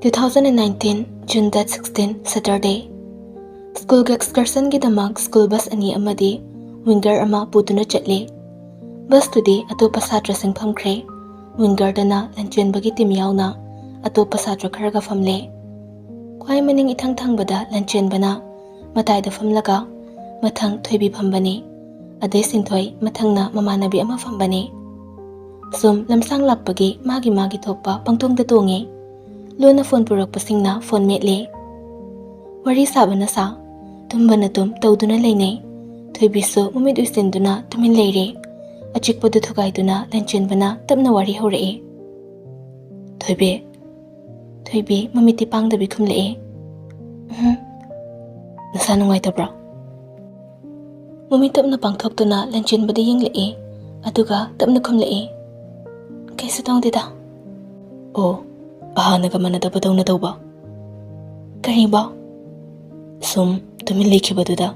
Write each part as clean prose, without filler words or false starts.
2019 June 16 Saturday. School excursion gidamag school bus ani amadi winger ama putuna chatli. Bus tudi atopa satra sing phamkhre. Winger dana lanchen bagi tim yauna atopa satra kharaga famle. Kwai maning ithang thang bada lanchen bana matai da famlaga mathang thoibi phambani. Adai sinthoi mathang na mamanabi ama phambani. Sum lamsang lakpagi magi thokpa pangtong da tongi. Luna phone purak pasingna phone metle. Wari sabana sa tumbana tum tawduna lainay. Thoibi so mumid usinduna tumin leire. Achikpa du thugaiduna lanchen bana tapna wari hore. Thoibi mamiti pangdabi khumle. Nasa nungay tabra. Mumit tapna pangthoktuna lanchen bada yingle. Aduga tapna khumle. Kaisa tong dida? Oh. Ahana ka manadabadaw na daw ba? Kari ba? Sum, tumiliki ba duda?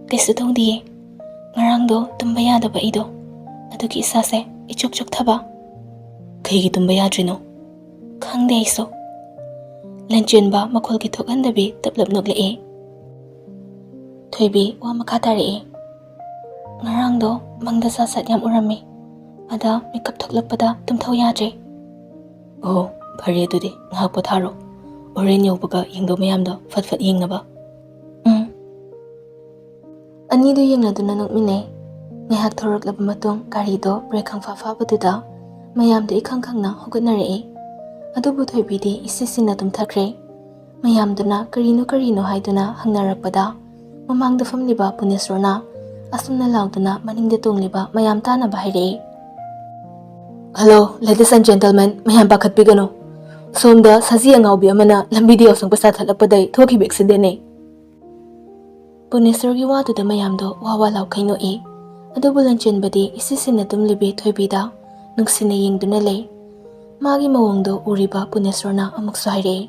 Kaysa daw di ngarang do tumbaya da ba ido? Aduki isase, ichok-chok taba? Kaygi tumbaya drino? Kang de iso? Lanchen ba makol gitok andabi tablab nogli Thoibi wa makatari Ngarang do mangda sasat yam urami. Ada mikap toklap pada tumtaw yadre. Oh. Pari dudi ngahak potharo oren yobaga yingdo mayamdo fatfat yingnaba ani do yingna duna nokmine ngahak thorok laba matung gari do brekhang fa baduda mayamdo ikhang khangna hogatnare adubu thoibidi isisina tumthakre mayamduna karino haiduna hangnarakpada mamangda famliba punisrona asumna lauduna maningda tongliba mayam tana bahire. Hello ladies and gentlemen, mayam pakhat bigano. Somda saji angaubi amana lambidi osang pasa thalakpadai thoki be accident ne. Punisor wa tu da mayamdo wawa law khaino adubu lanchen badi isisina tumlibi thoibida nungsina yingduna le. Magi mawongdo uriba punisorna amuk saire.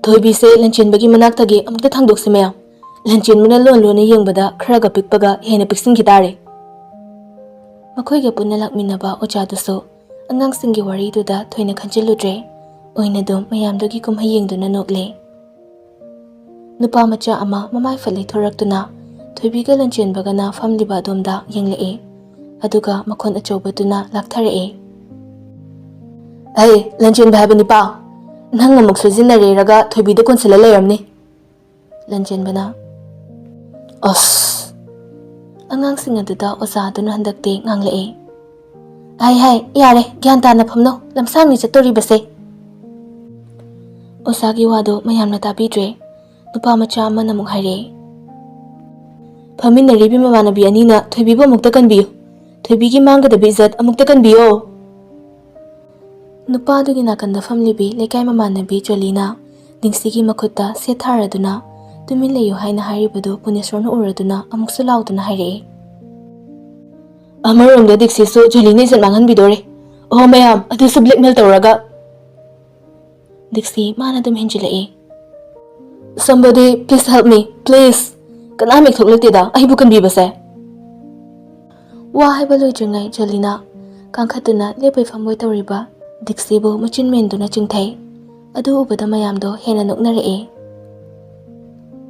Thoibi se lanchen bagi manaktagi amukta thangdoksi mayam. Lanchen muna lon yengbada kharaga pikpaga hena piksing gitare. Makoiga punna lakminaba ojaduso angang singi wari duda thoina khanchiludre oina dum mayamdogi kumhayengduna nokle. Nupa macha ama mamai fali thoraktuna thoibiga lanchen bagana famliba domda yengle aduga makhon achobaduna lakthare. Hey lanchen bhabani pa nang amuk sojinare raga thoibida konsila layamni. Lanchen bana angang singa duda oza duna handakte ngangle. Hai yare gyan tana phamno lamsang ni chatori base. Osagi wado mayamna tabidre nupa macha amana muk haire. Phamin naribi mamanabi anina thoibibo mukta kanbiyo. Thoibigi mangada bizat amukta kanbiyo. Nupa dugi nakanda famlibi lekai mamanabi jolina dingsigi makhutta setharaduna tumin leyo haina haribado punisrona uraduna amuksu lauduna haire. Amarom da diksi so jolini sen mangan bidore. Oh mayam adu su blackmail tawraga. Diksi mana dum hinjile. Somebody please help me please. Kana mek thoklate da ai bukan bi base. Wa hai baloi jungai jolina kangkhatuna lepai famoi tawriba diksi bo machin menduna chingthai. Adu ubada mayam do hena noknare.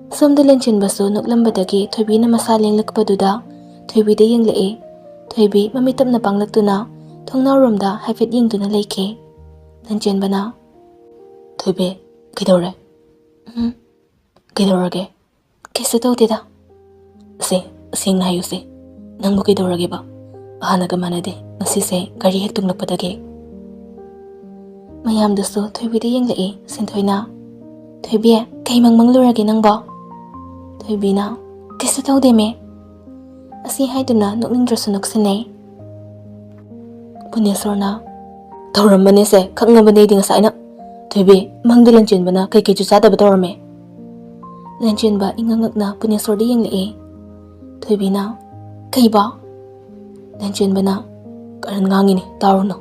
Somda lanchen baso noklambadagi thoibina masaleng lakpaduda thoibida yengle. Thoibi mamitapna panglaktuna thongnawromda haifet yingduna leike. Lanchen bana Thoibi kidore kidorage kesa tawdida sing na hayuse nangbu kidorage ba ahanaga manade ngasise gari hek tunglakpadage. Mayamdaso thoibida yengle sinthoina Thoibi kay manglurage nangba. Thoibi na kesa tawde me asi haiduna nokningdrasu noksine. Punesorna tawrambane se khangabane ding saina. Thoibi mangda lanchen bana kai chu sada ba tawrame. Lanchen ba ingangakna punesor di yengle. Thoibi na kai ba. Lanchen bana karan ngangini tawrno.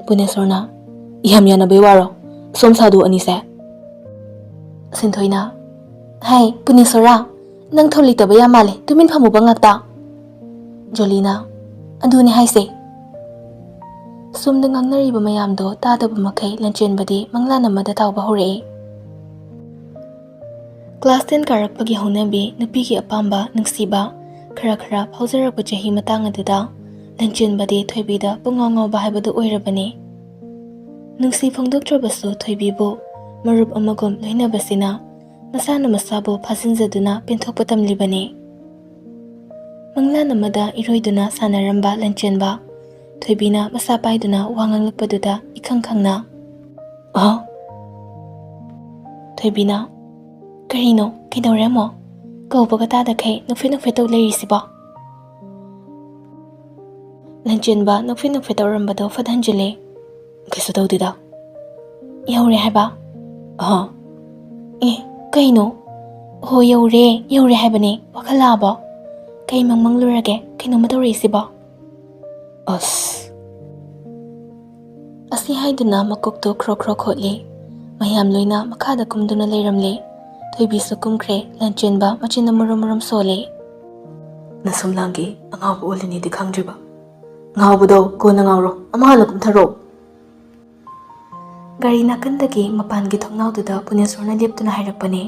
Punesorna yamyana bewaro somsadu ani se. Sinthoina hai punesora nang tholi tabaya male tumin phamu bangakta. Jolina aduni haise ꯁꯨꯝꯗ ꯉꯥꯡꯅꯔꯤꯕ ꯃꯌꯥꯝꯗꯣ ꯇꯥꯗꯕ ꯃꯈꯩ ꯂꯟꯆꯦꯟꯕꯗꯤ ꯃꯪꯂꯥꯟ ꯑꯃꯗ ꯇꯥꯎꯕ ꯍꯧꯔꯛꯏ꯫ Class 10 ꯀꯥꯔꯛꯄꯒꯤ ꯍꯧꯅꯕꯤ ꯅꯨꯄꯤꯒꯤ ꯑꯄꯥꯝꯕ ꯅꯨꯡꯁꯤꯕ ꯈꯔ ꯐꯥꯎꯖꯔꯛꯄ ꯆꯍꯤ ꯃꯇꯥꯡ ꯑꯗꯨꯗ ꯂꯟꯆꯦꯟꯕꯗꯤ ꯊꯣꯏꯕꯤꯗ ꯄꯨꯡꯉꯥꯎ ꯉꯥꯎꯕ ꯍꯥꯏꯕꯗꯨ ꯑꯣꯏꯔꯕꯅꯤ꯫ ꯅꯨꯡꯁꯤ ꯐꯣꯡꯗꯣꯛꯇ꯭ꯔꯕꯁꯨ ꯊꯣꯏꯕꯤꯕꯨ ꯃꯔꯨꯞ ꯑꯃꯒꯨꯝ ꯂꯣꯏꯅꯕꯁꯤꯅ ꯃꯁꯥꯅ ꯃꯁꯥꯕꯨ ꯐꯥꯖꯤꯟꯖꯗꯨꯅ ꯄꯦꯟꯊꯣꯛꯄ ꯇꯝꯂꯤꯕꯅꯤ꯫ ꯃꯪꯂꯥꯟ ꯑꯃꯗ ꯏꯔꯣꯏꯗꯨꯅ ꯁꯥꯟꯅꯔꯝꯕ ꯂꯟꯆꯦꯟꯕ ꯊꯣꯏꯕꯤꯅ ꯃꯁꯥ ꯄꯥꯏꯗꯨꯅ ꯋꯥ ꯉꯥꯡꯂꯛꯄꯗꯨꯗ ꯏꯈꯪ ꯈꯪꯅ ꯊꯣꯏꯕꯤꯅ "ꯀꯔꯤꯅꯣ ꯀꯩꯗꯧꯔꯦ ꯑꯃꯣ? ꯀꯧꯕꯒ ꯇꯥꯗꯈꯩ ꯅꯣꯛꯐꯦꯠ ꯇꯧ ꯂꯩꯔꯤꯁꯤꯕꯣ?" ꯂꯟꯆꯦꯟꯕ ꯅꯣꯛꯐꯦꯠ ꯇꯧꯔꯝꯕꯗꯣ ꯐꯠꯍꯟꯖꯤꯜꯂꯦ꯫ "ꯀꯩꯁꯨ ꯇꯧꯗꯦꯗ." "ꯌꯧꯔꯦ ꯍꯥꯏꯕ?" "ꯑꯦ ꯀꯩꯅꯣ? ꯍꯣ ꯌꯧꯔꯦ ꯍꯥꯏꯕꯅꯦ, ꯋꯥꯈꯜ ꯂꯥꯛꯑꯕꯣ? ꯀꯩ ꯃꯪꯂꯨꯔꯒꯦ ꯀꯩꯅꯣꯝꯃ ꯇꯧꯔꯛꯏꯁꯤꯕꯣ?" ꯑꯁꯤ ꯍꯥꯏꯗꯨꯅ ꯃꯀꯣꯛꯇꯣ ꯈ꯭ꯔꯣ ꯈꯣꯠꯂꯤ꯫ ꯃꯌꯥꯝ ꯂꯣꯏꯅ ꯃꯈꯥꯗ ꯀꯨꯝꯗꯨꯅ ꯂꯩꯔꯝꯂꯦ꯫ ꯊꯣꯏꯕꯤꯁꯨ ꯀꯨꯝꯈ꯭ರೆ꯫ ꯂꯟꯆꯦꯟꯕ ꯃꯆꯤꯟꯅ ꯃꯔꯨꯝ ꯁꯣꯜꯂꯦ꯫ "ꯅꯁꯨꯝꯂꯥꯡꯒꯤ ꯑꯉꯥꯎꯕ ꯑꯣꯜꯂꯤꯅꯤꯗꯤ ꯈꯪꯗ꯭ꯔꯤꯕ? ꯉꯥꯎꯕꯗꯣ ꯀꯣꯟꯅ ꯉꯥꯎꯔꯣ, ꯑꯃ ꯍꯥꯟꯅ ꯀꯨꯝꯊꯔꯣ." ꯒꯥꯔꯤ ꯅꯥꯀꯟꯗꯒꯤ ꯃꯄꯥꯟꯒꯤ ꯊꯣꯡꯅꯥꯎꯗꯨꯗ ꯄꯨꯅꯦꯁꯣꯔꯅ ꯂꯦꯞꯇꯨꯅ ꯍꯥꯏꯔꯛꯄꯅꯦ꯫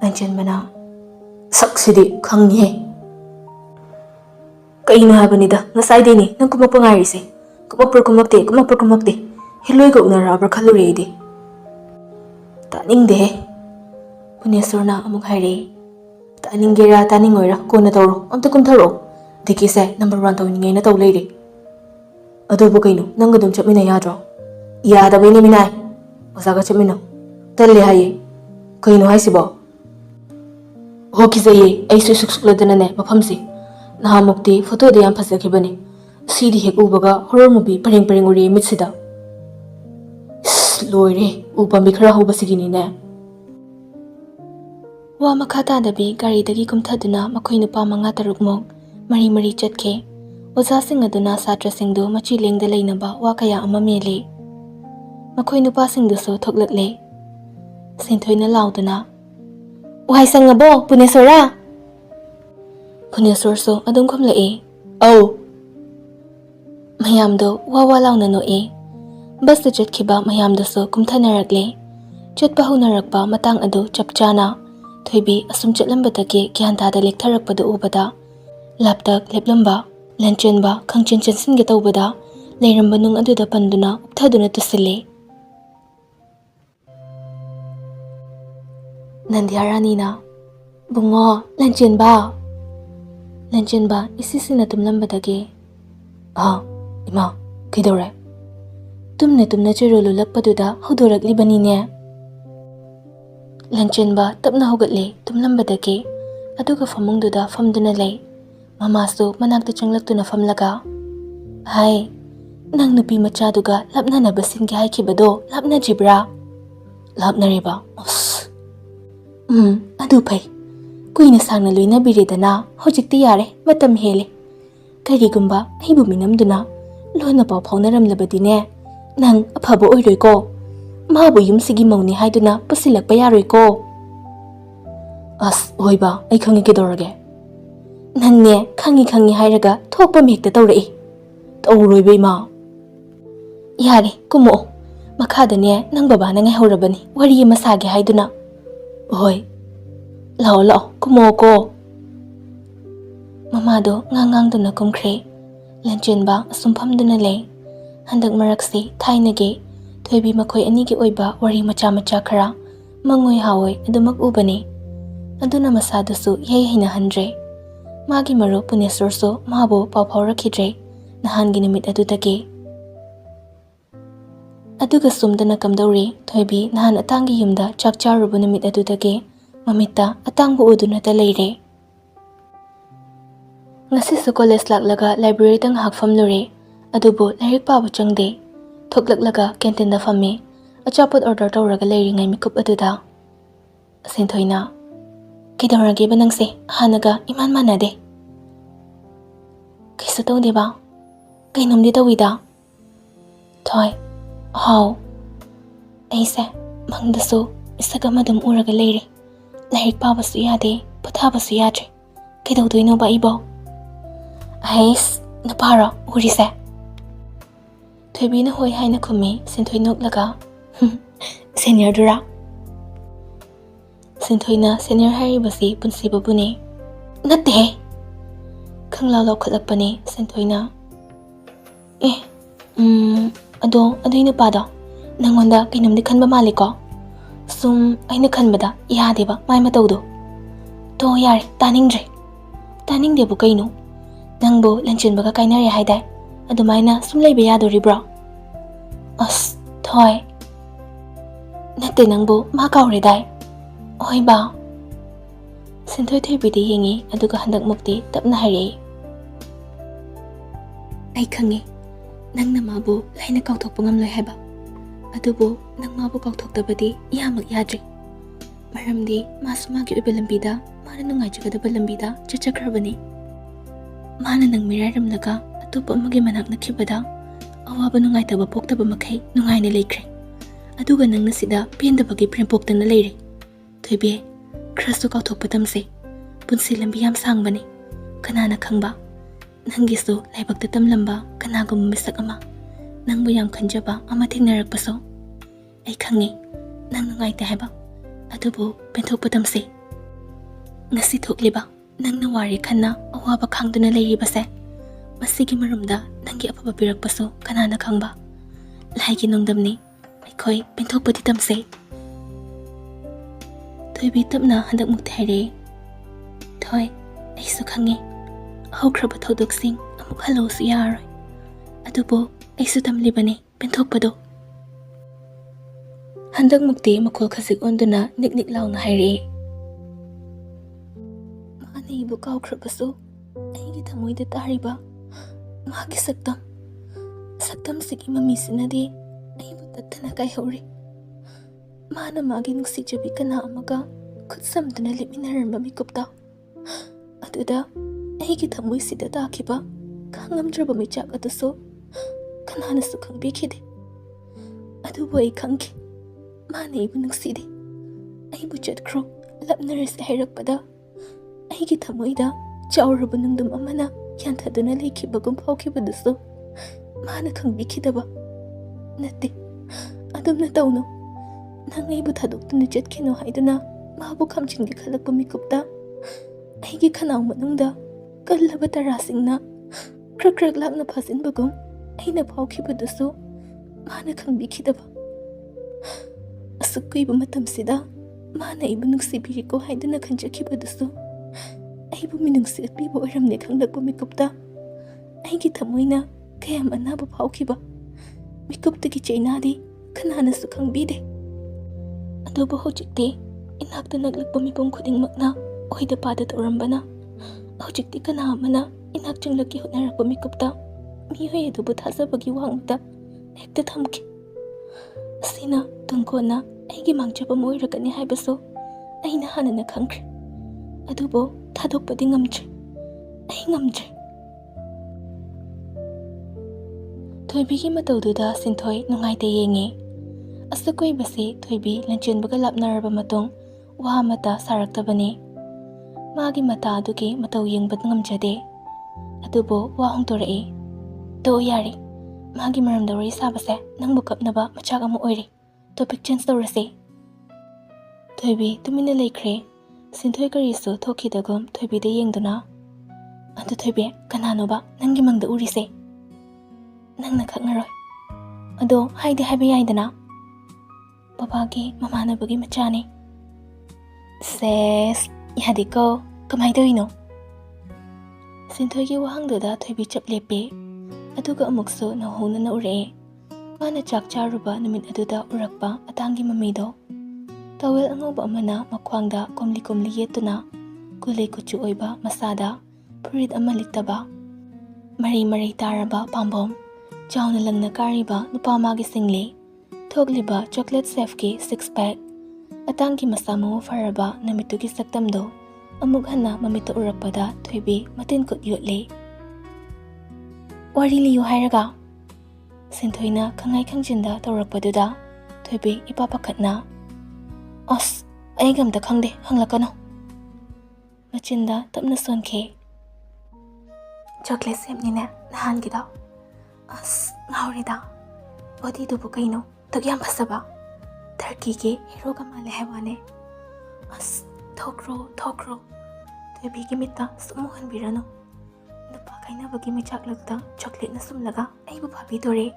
ꯂꯟꯆꯦꯟꯕꯅ "ꯁꯛꯁꯤꯗꯤ ꯈꯪꯉꯤꯍꯦ." "ꯀꯩꯅꯣ ꯍꯥꯏꯕꯅꯤꯗ, ꯉꯁꯥꯏꯗꯩꯅꯤ ꯅꯪ ꯀꯨꯝꯃꯛꯄ ꯉꯥꯏꯔꯤꯁꯦ. ꯀꯨꯝꯃꯛꯇꯦ, ꯍꯤꯜꯂꯣꯏꯒ ꯎꯅꯔꯛꯑꯕ꯭ꯔꯥ ꯈꯜꯂꯨꯔꯦ ꯑꯩꯗꯤ." "ꯇꯥꯅꯤꯡꯗꯦꯍꯦ." ꯄꯨꯅꯦꯁꯣꯔꯅ ꯑꯃꯨꯛ ꯍꯥꯏꯔꯛꯏ꯫ "ꯇꯥꯅꯤꯡꯒꯦꯔꯥ ꯇꯥꯅꯤꯡꯉꯣꯏꯔꯥ ꯀꯣꯟꯅ ꯇꯧꯔꯣ, ꯑꯝꯇ ꯀꯨꯝꯊꯔꯛꯑꯣ. ꯗꯤꯀꯤꯁꯦ ꯅꯝꯕꯔ 1 ꯇꯧꯅꯤꯡꯉꯦꯅ ꯇꯧ ꯂꯩꯔꯦ." "ꯑꯗꯨꯕꯨ ꯀꯩꯅꯣ, ꯅꯪꯒ ꯑꯗꯨꯝ ꯆꯠꯃꯤꯟꯅ ꯌꯥꯗ꯭ꯔꯣ?" "ꯌꯥꯗꯕꯩꯅꯦ ꯃꯤꯅꯥꯏ, ꯑꯣꯖꯥꯒ ꯆꯠꯃꯤꯟꯅꯧ." "ꯇꯜꯂꯦ ꯍꯥꯏꯌꯦ." "ꯀꯩꯅꯣ ꯍꯥꯏꯁꯤꯕꯣ?" "ꯍꯣ ꯀꯤꯖꯩꯌꯦ, ꯑꯩꯁꯨ ꯏꯁꯨꯛ ꯁꯨꯛꯂꯗꯅꯅꯦ ꯃꯐꯝꯁꯦ. ꯅꯍꯥꯟꯃꯨꯛꯇꯤ ꯐꯣꯇꯣꯗ ꯌꯥꯝ ꯐꯖꯈꯤꯕꯅꯦ. ꯁꯤꯗꯤ ꯍꯦꯛ ꯎꯕꯒ ꯍꯣꯔꯔ ꯃꯨꯚꯤ ꯄꯔꯦꯡ ꯎꯔꯦ ꯃꯤꯠꯁꯤꯗ." "ꯂꯣꯏꯔꯦ, ꯎ ꯄꯥꯝꯕꯤ ꯈꯔ ꯍꯧꯕꯁꯤꯒꯤꯅꯤꯅꯦ." ꯋꯥ ꯃꯈꯥ ꯇꯥꯗꯕꯤ ꯒꯥꯔꯤꯗꯒꯤ ꯀꯨꯝꯊꯗꯨꯅ ꯃꯈꯣꯏ ꯅꯨꯄꯥ 5-6ꯃꯨꯛ ꯃꯔꯤ ꯆꯠꯈꯤ꯫ ꯑꯣꯖꯥꯁꯤꯡ ꯑꯗꯨꯅ ꯁꯥꯇ꯭ꯔꯁꯤꯡꯗꯨ ꯃꯆꯤ ꯂꯦꯡꯗ ꯂꯩꯅꯕ ꯋꯥ ꯀꯌꯥ ꯑꯃ ꯃꯦꯜꯂꯤ꯫ ꯃꯈꯣꯏ ꯅꯨꯄꯥꯁꯤꯡꯗꯨꯁꯨ ꯊꯣꯛꯂꯛꯂꯦ꯫ ꯁꯤꯟꯊꯣꯏꯅ ꯂꯥꯎꯗꯨꯅ "ꯋꯥꯍꯩ ꯁꯪꯉꯕꯣ ꯄꯨꯅꯦꯁꯣꯔꯥ?" ꯄꯨꯅꯦꯁꯣꯔꯁꯨ ꯑꯗꯨꯝ ꯈꯨꯝꯂꯛꯏ, "ꯑꯧ." ꯃꯌꯥꯝꯗꯣ ꯋꯥ ꯂꯥꯎꯅ ꯅꯣꯛꯏ꯫ ꯕꯁꯇ ꯆꯠꯈꯤꯕ ꯃꯌꯥꯝꯗꯨꯁꯨ ꯀꯨꯝꯊꯅꯔꯛꯂꯦ꯫ ꯆꯠꯄ ꯍꯧꯅꯔꯛꯄ ꯃꯇꯥꯡ ꯑꯗꯨ ꯆꯞ ꯆꯥꯅ ꯊꯣꯏꯕꯤ ꯑꯁꯨꯝ ꯆꯠꯂꯝꯕꯗꯒꯤ ꯒ꯭ꯌꯥꯟ ꯇꯥꯗ ꯂꯦꯛꯊꯔꯛꯄꯗꯨ ꯎꯕꯗ ꯂꯥꯞꯇꯛ ꯂꯦꯞꯂꯝꯕ ꯂꯟꯆꯦꯟꯕ ꯈꯪꯆꯦꯟ ꯆꯦꯟꯁꯤꯟꯒꯦ ꯇꯧꯕꯗ ꯂꯩꯔꯝꯕ ꯅꯨꯡ ꯑꯗꯨꯗ ꯄꯟꯗꯨꯅ ꯎꯞꯊꯗꯨꯅ ꯇꯨꯁꯤꯜꯂꯦ꯫ ꯅꯟꯗꯤꯌꯥꯔꯥꯅꯤꯅ "ꯕꯨꯡꯉꯣ, ꯂꯟꯆꯦꯟꯕ." ꯂꯟꯆꯦꯟꯕ ꯏꯁꯤꯁꯤꯅ ꯇꯨꯝꯂꯝꯕꯗꯒꯤ "ꯏꯃꯥ, ꯀꯩꯗꯧꯔꯦ?" ꯇꯨꯝꯅ ꯆꯤꯔꯨ ꯂꯨꯜꯂꯛꯄꯗꯨꯗ ꯍꯧꯗꯣꯔꯛꯂꯤꯕꯅꯤꯅꯦ꯫ ꯂꯟꯆꯦꯟꯕ ꯇꯞꯅ ꯍꯧꯒꯠꯂꯦ ꯇꯨꯝꯂꯝꯕꯗꯒꯤ, ꯑꯗꯨꯒ ꯐꯃꯨꯡꯗꯨꯗ ꯐꯝꯗꯨꯅ ꯂꯩ꯫ ꯃꯃꯥꯁꯨ ꯃꯅꯥꯛꯇ ꯆꯪꯂꯛꯇꯨꯅ ꯐꯝꯂꯒ "ꯍꯥꯏ, ꯅꯪ ꯅꯨꯄꯤ ꯃꯆꯥꯗꯨꯒ ꯂꯥꯞꯅꯅꯕ ꯁꯤꯟꯒꯦ ꯍꯥꯏꯈꯤꯕꯗꯣ ꯂꯥꯞꯅꯗ꯭ꯔꯤꯕ꯭ꯔꯥ?" "ꯂꯥꯞꯅꯔꯤꯕ? ꯑꯗꯨ ꯐꯩ. ꯀꯨꯏꯅ ꯁꯥꯡꯅ ꯂꯣꯏꯅꯕꯤꯔꯦꯗꯅ, ꯍꯧꯖꯤꯛꯇꯤ ꯌꯥꯔꯦ, ꯃꯇꯝ ꯍꯦꯜꯂꯦ. ꯀꯔꯤꯒꯨꯝꯕ ꯑꯩꯕꯨ ꯃꯤꯅꯝꯗꯨꯅ ꯂꯣꯟꯅ ꯄꯥꯎ ꯐꯥꯎꯅꯔꯝꯂꯕꯗꯤꯅꯦ, ꯅꯪ ꯑꯐꯕ ꯑꯣꯏꯔꯣꯏꯀꯣ. ꯃꯥꯕꯨ ꯌꯨꯝꯁꯤꯒꯤ ꯃꯧꯅꯤ ꯍꯥꯏꯗꯨꯅ ꯄꯨꯁꯤꯜꯂꯛꯄ ꯌꯥꯔꯣꯏꯀꯣ." "ꯍꯣꯏꯕ, ꯑꯩ ꯈꯪꯉꯤ, ꯀꯩꯗꯧꯔꯒꯦ?" "ꯅꯪꯅꯦ ꯈꯪꯉꯤ ꯍꯥꯏꯔꯒ ꯊꯣꯛꯄ ꯍꯦꯛꯇ ꯇꯧꯔꯛꯏ." "ꯇꯧꯔꯣꯏꯕ ꯏꯃꯥ." "ꯌꯥꯔꯦ, ꯀꯨꯝꯃꯛꯑꯣ. ꯃꯈꯥꯗꯅꯦ ꯅꯪ ꯕꯕꯥꯅ ꯉꯥꯏꯍꯧꯔꯕꯅꯤ, ꯋꯥꯔꯤ ꯑꯃ ꯁꯥꯒꯦ ꯍꯥꯏꯗꯨꯅ." "ꯍꯣꯏ." ꯂꯥꯛꯑꯣ, ꯀꯨꯝꯃꯛꯑꯣꯀꯣ." ꯃꯃꯥꯗꯣ ꯉꯥꯡꯗꯨꯅ ꯀꯨꯝꯈ꯭ꯔꯦ꯫ ꯂꯟꯆꯦꯟꯕ ꯑꯁꯨꯝ ꯐꯝꯗꯨꯅ ꯂꯩ꯫ ꯍꯟꯗꯛ ꯃꯔꯛꯁꯤ ꯊꯥꯏꯅꯒꯤ ꯊꯣꯏꯕꯤ ꯃꯈꯣꯏ ꯑꯅꯤꯒꯤ ꯑꯣꯏꯕ ꯋꯥꯔꯤ ꯃꯆꯥ ꯈꯔ ꯃꯪꯑꯣꯏ ꯍꯥꯋꯣꯏ ꯑꯗꯨꯃꯛ ꯎꯕꯅꯤ꯫ ꯑꯗꯨꯅ ꯃꯁꯥꯗꯨꯁꯨ ꯏꯍꯩ ꯍꯩꯅꯍꯟꯗ꯭ꯔꯦ꯫ ꯃꯥꯒꯤ ꯃꯔꯨꯞ ꯄꯨꯅꯦꯁꯣꯔꯁꯨ ꯃꯥꯕꯨ ꯄꯥꯎ ꯐꯥꯎꯔꯛꯈꯤꯗ꯭ꯔꯦ ꯅꯍꯥꯟꯒꯤ ꯅꯨꯃꯤꯠ ꯑꯗꯨꯗꯒꯤ꯫ ꯑꯗꯨꯒ ꯁꯨꯝꯗꯅ ꯀꯝꯗꯧꯔꯤ, ꯊꯣꯏꯕꯤ ꯅꯍꯥꯟ ꯑꯇꯥꯡꯒꯤ ꯌꯨꯝꯗ ꯆꯥꯛ ꯆꯥꯔꯨꯕ ꯅꯨꯃꯤꯠ ꯑꯗꯨꯗꯒꯤ ꯃꯃꯤꯠꯇ ꯑꯇꯥꯡꯕ ꯎꯗꯨꯅꯇ ꯂꯩꯔꯦ꯫ ꯉꯁꯤꯁꯨ ꯀꯣꯂꯦꯖ ꯂꯥꯛꯂꯒ ꯂꯥꯏꯕ꯭ꯔꯦꯔꯤꯗ ꯉꯥꯏꯍꯥꯛ ꯐꯝꯂꯨꯔꯦ, ꯑꯗꯨꯕꯨ ꯂꯥꯏꯔꯤꯛ ꯄꯥꯕ ꯆꯪꯗꯦ꯫ ꯊꯣꯛꯂꯛꯂꯒ ꯀꯦꯟꯇꯤꯟꯗ ꯐꯝꯃꯤ꯫ ꯑꯆꯥꯄꯣꯠ ꯑꯣꯔꯗꯔ ꯇꯧꯔꯒ ꯂꯩꯔꯤꯉꯩ ꯃꯤꯀꯨꯞ ꯑꯗꯨꯗ ꯁꯤꯟꯊꯣꯏꯅ "ꯀꯩꯗꯧꯔꯒꯦꯕ ꯅꯪꯁꯦ? ꯍꯥꯟꯅꯒ ꯏꯃꯥꯟ ꯃꯥꯟꯅꯗꯦ." "ꯀꯩꯁꯨ ꯇꯧꯗꯦꯕ, ꯀꯩꯅꯣꯝꯗꯤ ꯇꯧꯏꯗ." "ꯊꯣꯏ, ꯍꯥꯎ." "ꯑꯩꯁꯦ ꯃꯪꯗꯁꯨ ꯃꯤꯁꯛ ꯑꯃ ꯑꯗꯨꯝ ꯎꯔꯒ ꯂꯩꯔꯦ꯫ ꯂꯥꯏꯔꯤꯛ ꯄꯥꯕꯁꯨ ꯌꯥꯗꯦ, ꯄꯣꯊꯥꯕꯁꯨ ꯌꯥꯗ꯭ꯔꯦ. ꯀꯩꯗꯧꯗꯣꯏꯅꯣꯕ ꯑꯩꯕꯣ?" "ꯍꯩꯁ, ꯅꯨꯄꯥꯔꯣ ꯎꯔꯤꯁꯦ?" Thoibina hoi haina khumi Sinthoi noklaga senior dura Sinthoina senior haribasi punsi babuni natte khangla lokhatlakpani Sinthoina adoi nupada nangonda kainamdi khanba maliko sum aina khanbada yadeba mai mataudo to yare taningdebu kaino nangbo lanchinbaga kainare haidai adumaina sum leiba yadoribra as thoi natte nangbo ma kawredai oi ba Sinthoi Thoibidi yengi aduga handak mukti tapna hari ai khangi nangna mabu laina kawthokpa ngamloi haiba adubu nang mabu kawthoktabadi yamak yadri maramdi masu magi oiba lambida mana nungaijagadaba lambida chachakrabani mana nang miraramlaga atupa amagi manak nakhibada awaba nungaitaba poktaba makhai nungaina leikre aduga nangna sida pendabagi prem poktana leire Thoibi khrasu kawthokpa tamse punsi lambi yam sangbani kanana khangba nangisu laibakta tamlamba kanagum misak ama nangbu yam khanjaba ama thingnarakpaso ai khangi nang nungaita haiba adubu penthokpa tamse ngasi thokliba nangna wari khanna awaba khangduna leiribase masigi marumda nangi apaba pirakpaso kanana khangba laigi nongdamni aikhoi penthokpadi tamse Thoibi tapna handak mukti haire thoi aisu khangi haukraba thodoksing amuk halosu yaroi adubo aisu tamlibani penthokpado handak mukti makol khasik onduna niknik launa haire mani ibu kawkrabasu aigi thamoida tariba magi saktam sigi mami sinadi aibu tattana kai hori mana magi nuksi jabi kana amaga khutsamduna lipminaramba mikupta aduda aigi thamoi sida takiba khangamdraba michak aduso kananasu khangbikhide adubu ai khangki mana ibu nuksidi aibu chatkro lapnarase hairakpada aigi thamoida chauraba nungdum amana yanthaduna leikhibagum phawkhibaduso mana khangbikhidaba natte adumna tawno nang aibu thadokduna chatkino haiduna mabu khamchingi khalakpa mikupta aigi khanau manungda kallaba tarasingna krak lakna phasinbagum aina phawkhibaduso mana khangbikhidaba asukkuiba matamsida mana ibu nuksibiriko haiduna khanjakhibaduso aibu minungsi atpiba oiramne khanglakpa mikupta aigi thamoina kayam anaba phawkhiba mikuptagi chainadi kananasu khangbide adubu hojikti inakta naglakpa mipum khudingmakna oida pada taurambana hojikti kana amana inak changlaki hotnarakpa mikupta mihoi adubu thazabagi wangmata hekta thamki asina tungkona aigi mangjaba moiragani haibaso aina hanana khangkre adubu thadokpadi ngamdre ai ngamdre Thoibigi mataududa Sinthoi nungaita yengi asukoi basi Thoibi lanchenbaga lapnaraba matung wa mata saraktabani magi mata adugi matau yengbat ngamjade adubo wa hongtorai to yari magi maramda wari sabase nangbu kapnaba machak amu oiri topic change tawrase Thoibi tumina leikre Sinthoi karisu thokidagum Thoibi de yengduna adu Thoibi kananoba nangi mangda urise nangna khaknaroi ado haide haiba yaidana babagi mamanabagi machani ses yadiko kamai doino Sinthoigi wahangduda Thoibi chaplepe aduga amuksu nahona na ure mana chak charuba numit aduda urakpa atangi mamido tawel angoba amana makwangda komli yetuna kulay kuchu oiba masada purit amaliktaba mari taraba pambom chawna langna kariba nupa magi singli thogliba chocolate safki 6-pack atangi masamu faraba namitugi saktamdo amuk hana mamita urakpada Thoibi matin kut yotle wari liyu hairaga Sinthoina khangai khangjinda tawrakpaduda Thoibi ipapakhatna as aigamda khangde hanglakano machinda tapna sonkhe chocolate semnina nahangida as ngaurida ꯕꯣꯗꯤꯗꯨꯕꯨ ꯀꯩꯅꯣ ꯗꯨꯛ ꯌꯥꯝ ꯐꯖꯕ ꯇꯔꯀꯤꯒꯤ ꯍꯤꯔꯣꯒ ꯃꯥꯜꯂꯦ ꯍꯥꯏꯕꯅꯦ ꯑꯁ ꯊꯣꯛꯈ꯭ꯔꯣ ꯊꯣꯏꯕꯤꯒꯤ ꯃꯤꯠꯇ ꯁꯨꯝ ꯎꯍꯟꯕꯤꯔꯅꯨ ꯅꯨꯄꯥ ꯀꯥꯏꯅꯕꯒꯤ ꯃꯩꯆꯥꯛꯂꯛꯇ ꯆꯣꯀ꯭ꯂꯦꯠꯅ ꯁꯨꯝꯂꯒ ꯑꯩꯕꯨ ꯐꯥꯕꯤꯗꯣꯔꯦ